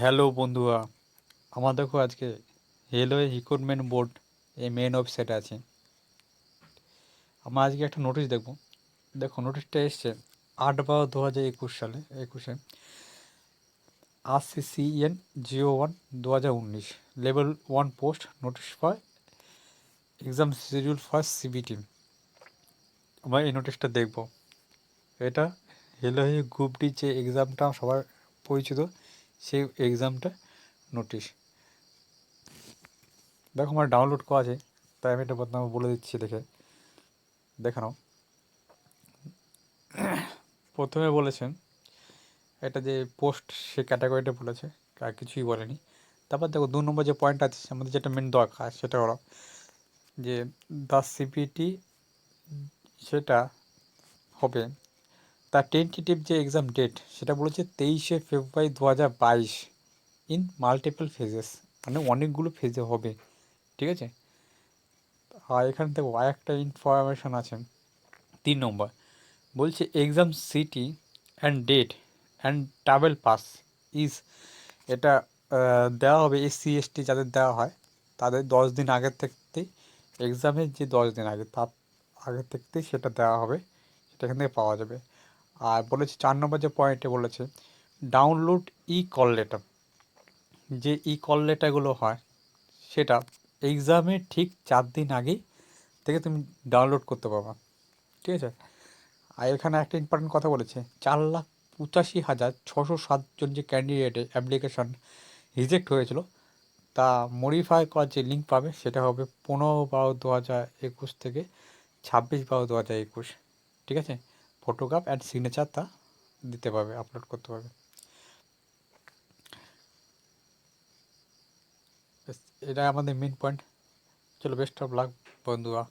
Hello বন্ধুরা, আমার দেখো আজকে রেলওয়ে রিক্রুটমেন্ট বোর্ড এই মেন ওয়েবসাইটে আছে। আমরা আজকে একটা নোটিশ দেখবো। দেখো নোটিশটা এসছে 8/12/2021 সালে RCCN 01/2019 level 1 post notice for exam schedule for CBT। আমরা এই নোটিশটা দেখবো। এটা রেলওয়ে গ্রুপ ডি যে এক্সামটা সবার পরিচিত, সেই এক্সামটা নোটিশ। দেখো আমার ডাউনলোড করা আছে, তাই আমি এটা প্রথমে বলে দিচ্ছি, দেখে নাও। প্রথমে বলেছেন এটা যে পোস্ট সে ক্যাটাগরিটা বলেছে, আর কিছুই বলেনি। তারপর দেখো 2 নম্বর যে পয়েন্ট আছে, আমাদের যেটা মেন দরকার সেটা হলো যে দ্য সিপিটি সেটা হবে, তার টেন্টেটিভ যে এক্সাম ডেট সেটা বলেছে 23শে ফেব্রুয়ারি 2022 ইন মাল্টিপল ফেজেস, মানে অনেকগুলো ফেজে হবে, ঠিক আছে। আর এখানে দেখো আর একটা ইনফরমেশান আছে। 3 নম্বর বলছে exam city and date and travel pass is, এটা দেওয়া হবে SC ST যাদের দেওয়া হয় তাদের 10 দিন আগের থেকেই, এক্সামের যে 10 দিন আগে তার আগের থেকেই সেটা দেওয়া হবে, সেটা এখান থেকে পাওয়া যাবে। আর বলেছে 4 নম্বর যে পয়েন্টে বলেছে ডাউনলোড কল লেটার, যে কল লেটারগুলো হয় সেটা এক্সামের ঠিক 4 দিন আগেই থেকে তুমি ডাউনলোড করতে পারবা, ঠিক আছে। আর এখানে একটা ইম্পর্টেন্ট কথা বলেছে 4,85,607 জন যে ক্যান্ডিডেটের অ্যাপ্লিকেশন রিজেক্ট হয়েছিল, তা মডিফাই করার যে লিঙ্ক পাবে সেটা হবে 15/12/2021 থেকে 26/12/2021, ঠিক আছে। ফটোগ্রাফ অ্যান্ড সিগনেচার তা দিতে পারবে, আপলোড করতে পারবে। এটা আমাদের মেন পয়েন্ট। চলো, বেস্ট অফ লাক বন্ধুরা।